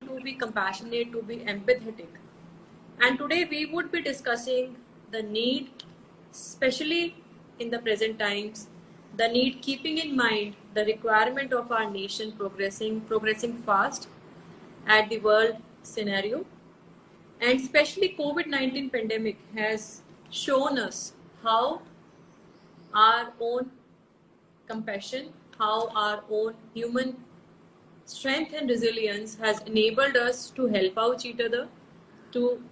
to be compassionate, to be empathetic. And today we would be discussing the need, especially in the present times, the need keeping in mind the requirement of our nation progressing fast at the world scenario. And especially COVID-19 pandemic has shown us how our own compassion, how our own human strength and resilience has enabled us to help out each other, to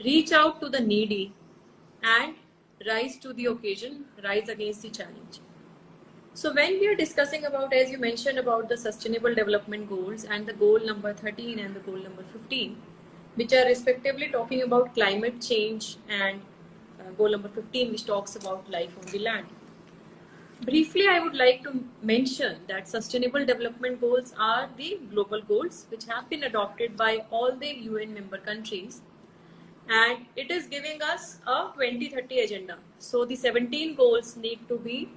reach out to the needy, and rise to the occasion, rise against the challenge. So when we are discussing about, as you mentioned, about the Sustainable Development Goals and the goal number 13 and the goal number 15, which are respectively talking about climate change, and goal number 15, which talks about life on the land. Briefly, I would like to mention that Sustainable Development Goals are the global goals which have been adopted by all the UN member countries, and it is giving us a 2030 agenda. So the 17 goals need to be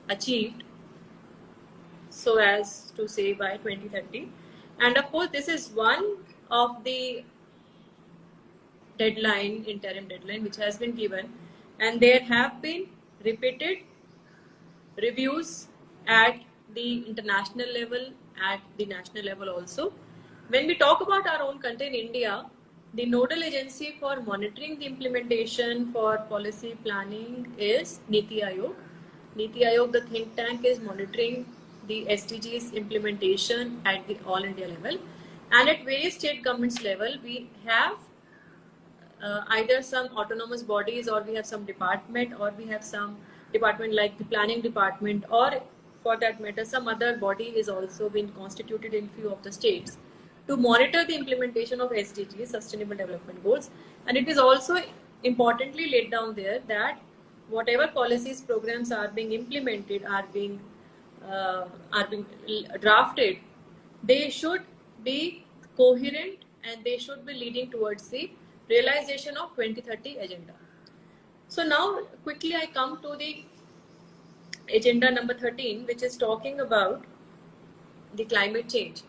achieved so as to say by 2030, and of course this is one of the interim deadline which has been given, and there have been repeated reviews at the international level, at the national level also. When we talk about our own country in India, the nodal agency for monitoring the implementation for policy planning is Niti Aayog. Niti Aayog, the think tank, is monitoring the SDGs implementation at the all India level, and at various state governments level we have either some autonomous bodies, or we have some department, or we have some department like the planning department, or for that matter some other body is also been constituted in few of the states to monitor the implementation of SDGs, Sustainable Development Goals. And it is also importantly laid down there that whatever policies, programs are being implemented, are being drafted, they should be coherent and they should be leading towards the realization of 2030 agenda. So now quickly I come to the agenda number 13, which is talking about the climate change.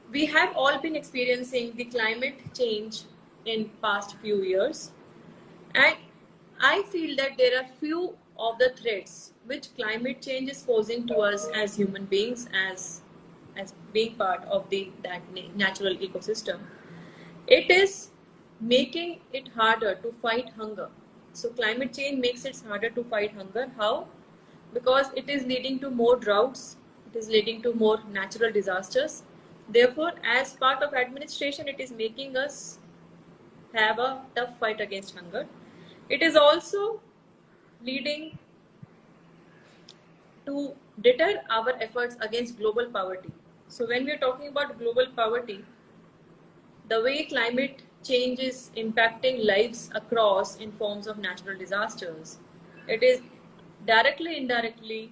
We have all been experiencing the climate change in past few years, and I feel that there are few of the threats which climate change is posing to us as human beings, as being part of that natural ecosystem. It is making it harder to fight hunger. So climate change makes it harder to fight hunger. How? Because it is leading to more droughts, it is leading to more natural disasters. Therefore, as part of administration, it is making us have a tough fight against hunger. It is also leading to deter our efforts against global poverty. So when we are talking about global poverty, the way climate change is impacting lives across in forms of natural disasters, it is directly, indirectly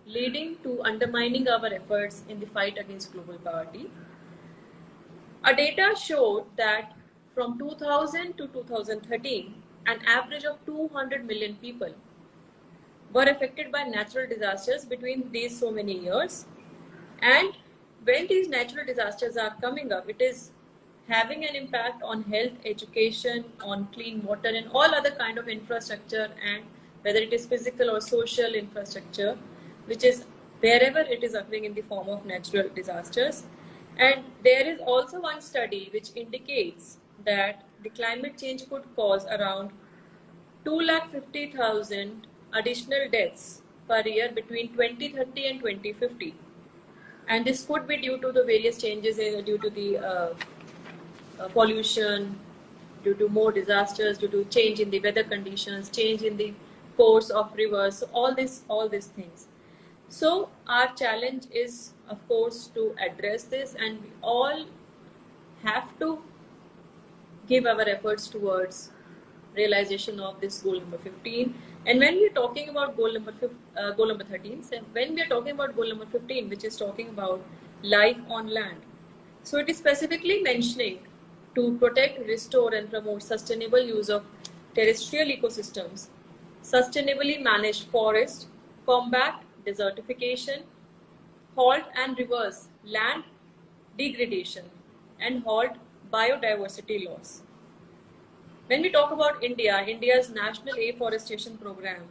leading to undermining our efforts in the fight against global poverty. Our data showed that from 2000 to 2013, an average of 200 million people were affected by natural disasters between these so many years. And when these natural disasters are coming up, it is having an impact on health, education, on clean water, and all other kind of infrastructure, and whether it is physical or social infrastructure, which is wherever it is occurring in the form of natural disasters. And there is also one study which indicates that the climate change could cause around 250,000 additional deaths per year between 2030 and 2050. And this could be due to the various changes, due to the pollution, due to more disasters, due to change in the weather conditions, change in the course of rivers, so all these things. So our challenge is, of course, to address this, and we all have to give our efforts towards realization of this goal number 15. And when we are talking about goal number 13, so when we are talking about goal number 15, which is talking about life on land, so it is specifically mentioning to protect, restore, and promote sustainable use of terrestrial ecosystems, sustainably manage forests, combat desertification, halt and reverse land degradation, and halt biodiversity loss. When we talk about India, India's National Afforestation Program,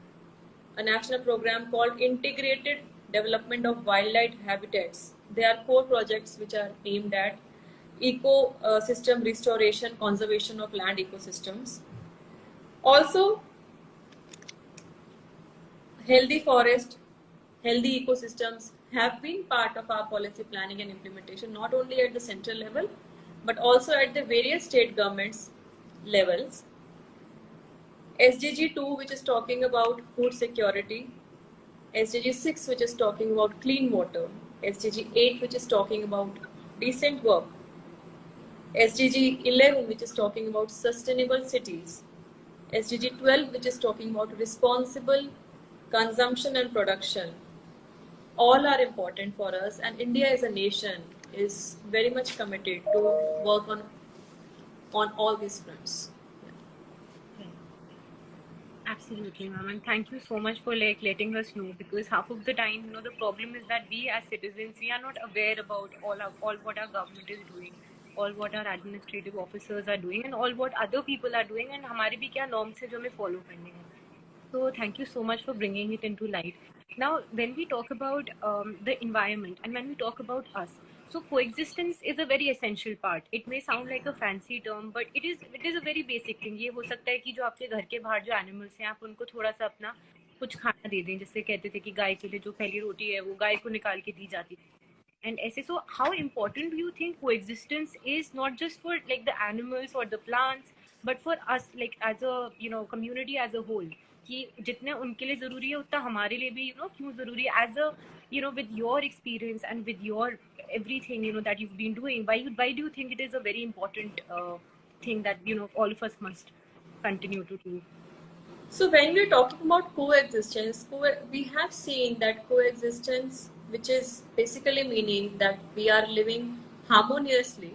a national program called Integrated Development of Wildlife Habitats. There are 4 projects which are aimed at ecosystem restoration, conservation of land ecosystems. Also, healthy forest, healthy ecosystems have been part of our policy planning and implementation, not only at the central level, but also at the various state governments levels. SDG 2, which is talking about food security, SDG 6, which is talking about clean water, SDG 8, which is talking about decent work, SDG 11, which is talking about sustainable cities, SDG 12, which is talking about responsible consumption and production. All are important for us, and India as a nation is very much committed to work on all these fronts. Absolutely, ma'am, and thank you so much for letting us know, because half of the time, the problem is that we as citizens, we are not aware about all what our government is doing, all what our administrative officers are doing, and all what other people are doing, and हमारे भी क्या norms है जो हमें follow करने हैं. So thank you so much for bringing it into light. Now, when we talk about the environment and when we talk about us, so coexistence is a very essential part. It may sound like a fancy term, but it is a very basic thing. ये हो सकता है कि जो आपके घर के बाहर जो animals हैं, आप उनको थोड़ा सा अपना कुछ खाना दे दें, जैसे कहते थे कि गाय के लिए जो पहली रोटी है वो गाय को निकाल के दी जाती है. And ऐसे, so how important do you think coexistence is, not just for like the animals or the plants, but for us like as a community as a whole, कि जितने उनके लिए जरूरी है उतना हमारे लिए भी क्यों जरूरी है, as a with your experience and with your everything that you've been doing, why do you think it is a very important thing that all of us must continue to do? So when we're talking about coexistence, we have seen that coexistence, which is basically meaning that we are living harmoniously.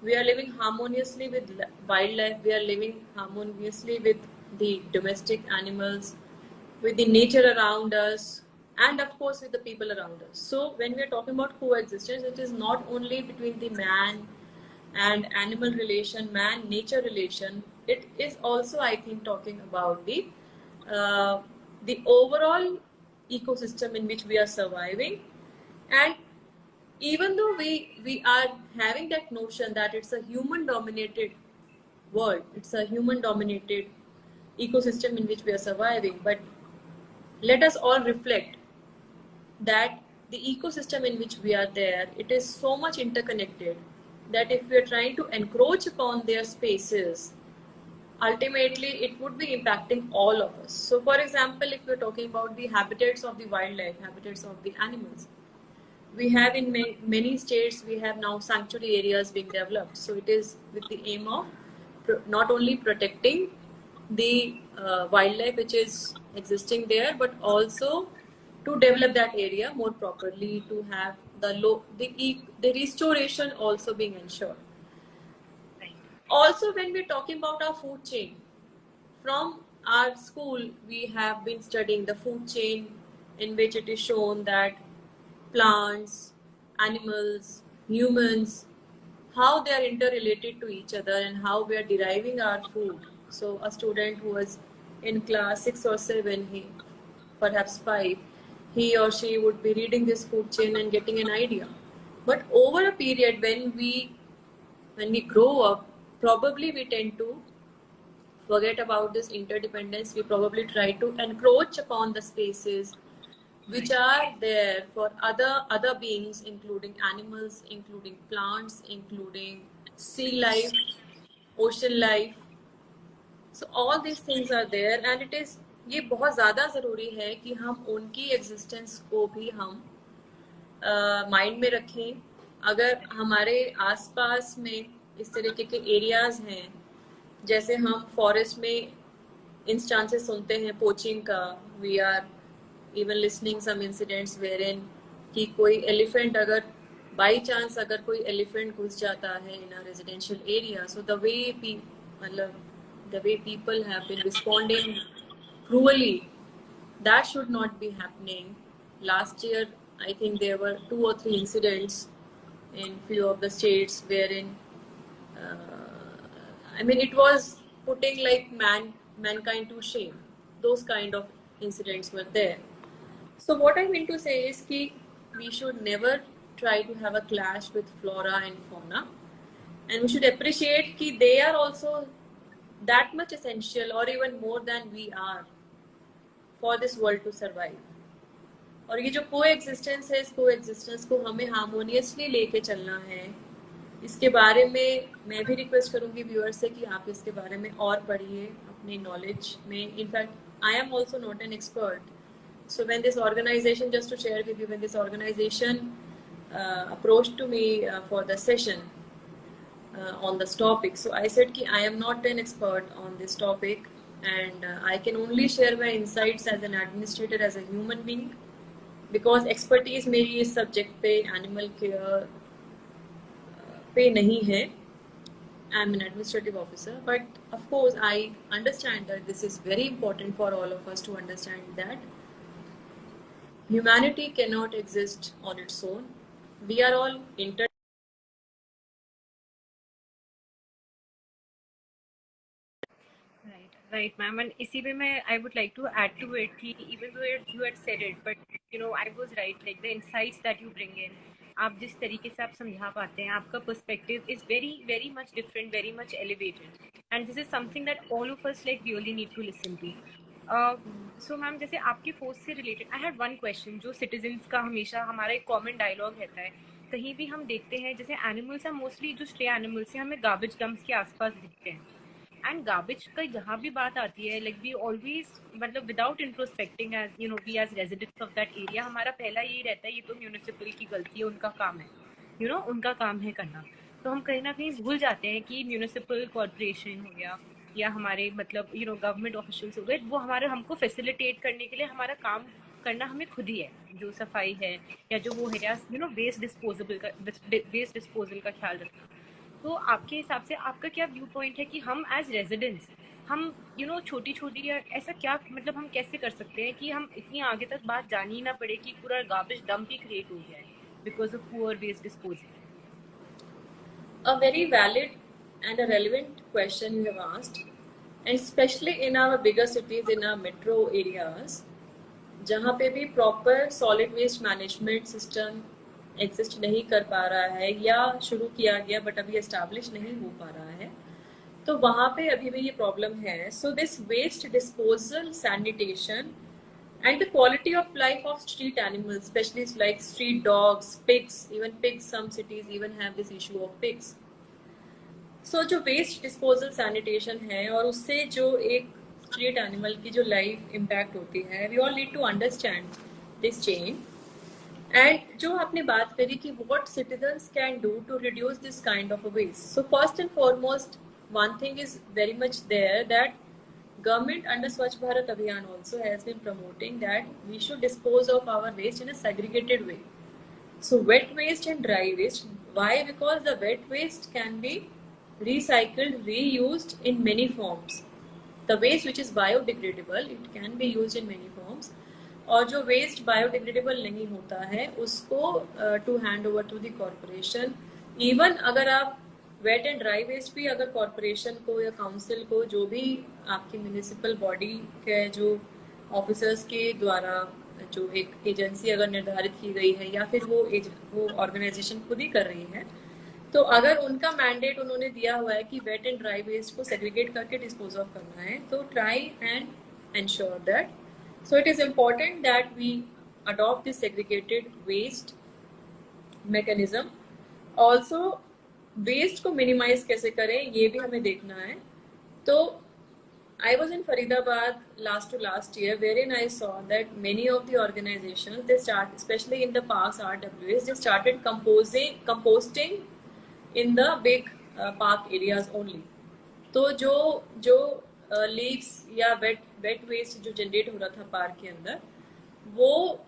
We are living harmoniously with wildlife. We are living harmoniously with the domestic animals, with the nature around us, and of course with the people around us. So when we are talking about coexistence, it is not only between the man and animal relation, man-nature relation. It is also, I think, talking about the overall ecosystem in which we are surviving. And even though we are having that notion that it's a human-dominated world, it's a human-dominated ecosystem in which we are surviving, but let us all reflect that the ecosystem in which we are there, it is so much interconnected that if we are trying to encroach upon their spaces, ultimately it would be impacting all of us. So for example, if we're talking about the habitats of the wildlife, habitats of the animals, we have in many states, we have now sanctuary areas being developed. So it is with the aim of not only protecting the wildlife which is existing there, but also to develop that area more properly, to have the restoration also being ensured. Also, when we're talking about our food chain, from our school, we have been studying the food chain, in which it is shown that plants, animals, humans, how they are interrelated to each other and how we are deriving our food. So a student who was in class 6 or 7, perhaps 5, he or she would be reading this food chain and getting an idea. But over a period, when we grow up, probably we tend to forget about this interdependence. We probably try to encroach upon the spaces which are there for other beings, including animals, including plants, including sea life, ocean life. So all these things are there, and ये बहुत ज़्यादा ज़रूरी है कि हम उनकी existence को भी हम माइंड में रखें. अगर हमारे आसपास में इस तरीके के एरियाज हैं, जैसे हम फॉरेस्ट में इंस्टांसेस सुनते हैं पोचिंग का, we are even listening some incidents wherein कि कोई एलिफेंट, अगर बाई चांस अगर कोई एलिफेंट घुस जाता है in a residential area, so the way people have been responding cruelly, that should not be happening. Last year, I think there were 2 or 3 incidents in few of the states wherein it was putting like mankind to shame. Those kind of incidents were there. So what I mean to say is that we should never try to have a clash with flora and fauna, and we should appreciate that they are also that much essential or even more than we are for this world to survive. और ये जो coexistence है, इस coexistence को हमें harmoniously लेके चलना है. इसके बारे में मैं भी रिक्वेस्ट करूंगी व्यूअर्स से कि आप इसके बारे में और पढ़िए अपनी नॉलेज में. In fact I am also not an expert. So when this organization, just to share with you, when this organization approached to me for the session on this topic, so I said that I am not an expert on this topic, and I can only share my insights as an administrator, as a human being, because expertise मेरी इस subject पे animal care पे नहीं है. I am an administrative officer, but of course I understand that this is very important for all of us to understand that humanity cannot exist on its own. We are all Right, ma'am. And इसी पे मैं I would like to add to it कि even though you had said it, but I was right. Like the insights that you bring in, आप जिस तरीके से आप समझा पाते हैं, आपका perspective is very very much different, very much elevated, and this is something that all of us like really need to listen to. So ma'am, जैसे आपके पोस्ट से related I had one question जो citizens का हमेशा हमारा एक common dialogue रहता है. कहीं भी हम देखते हैं जैसे एनिमल्स हैं, मोस्टली जो स्टे एनिमल्स हैं हमें गार्बेज डंप्स के आसपास दिखते हैं. एंड गार्बेज का जहाँ भी बात आती है, लाइक वी ऑलवेज मतलब without introspecting as we as residents of that area, हमारा पहला यही रहता है ये तो म्यूनिसिपल की गलती है, उनका काम है, उनका काम है करना. तो हम कहीं ना कहीं भूल जाते हैं कि म्यूनिसिपल कॉर्पोरेशन हो गया या हमारे मतलब गवर्नमेंट ऑफिशियल्स हो गए, वो हमारे हमको फैसिलिटेट करने के लिए हमारा काम करना हमें खुद ही है, जो सफाई है या जो वो है वेस्ट डिस्पोजल का ख्याल रखना. तो आपके हिसाब से आपका क्या व्यू पॉइंट है कि हम एज रेजिडेंट्स हम छोटी छोटी या ऐसा क्या मतलब हम कैसे कर सकते हैं कि हम इतनी आगे तक बात जानी ही ना पड़े कि पूरा गार्बेज डंप ही क्रिएट हो गया है because of poor waste disposal. A very valid and a relevant question you have asked, and especially in our bigger cities, in our metro areas, जहाँ पे भी proper solid waste management system exist नहीं कर पा रहा है या शुरू किया गया but अभी establish नहीं हो पा रहा है, तो वहाँ पे अभी भी ये problem है. So this waste disposal, sanitation and the quality of life of street animals, especially like street dogs, pigs, even pigs, some cities even have this issue of pigs. So जो waste disposal sanitation है और उससे जो एक street animal की जो life impact होती है, we all need to understand this chain. And जो आपने बात करी कि what citizens can do to reduce this kind of a waste. So first and foremost, one thing is very much there that government under Swachh Bharat Abhiyan also has been promoting that we should dispose of our waste in a segregated way. So wet waste and dry waste. Why? Because the wet waste can be recycled, reused in many forms. The waste which is biodegradable, it can be used in many forms. और जो waste biodegradable नहीं होता है उसको to hand over to the corporation. Even अगर आप wait and dry waste भी अगर कॉर्पोरेशन को या काउंसिल को, जो भी आपकी म्यूनिसिपल बॉडी के जो ऑफिसर्स के द्वारा जो एक एजेंसी अगर निर्धारित की गई है या फिर वो ऑर्गेनाइजेशन खुद ही कर रही है, तो अगर उनका मैंडेट उन्होंने दिया हुआ है कि वेट एंड ड्राई वेस्ट को सेग्रीगेट करके डिस्पोज ऑफ करना है, तो try and ensure that. So it is important that we adopt this segregated waste mechanism. Also, waste को minimize कैसे करें ये भी हमें देखना है. तो I was in Faridabad last to last year, wherein I saw that many of the organizations, they start, especially in the parks, RWAs, they started composting in the big park areas only. तो जो leaves या wet waste जो generate हो रहा था park के अंदर, वो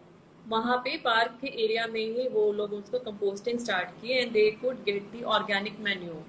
वहाँ पे पार्क के एरिया में ही वो लोग उसको कंपोस्टिंग स्टार्ट किए and they could get the organic manure.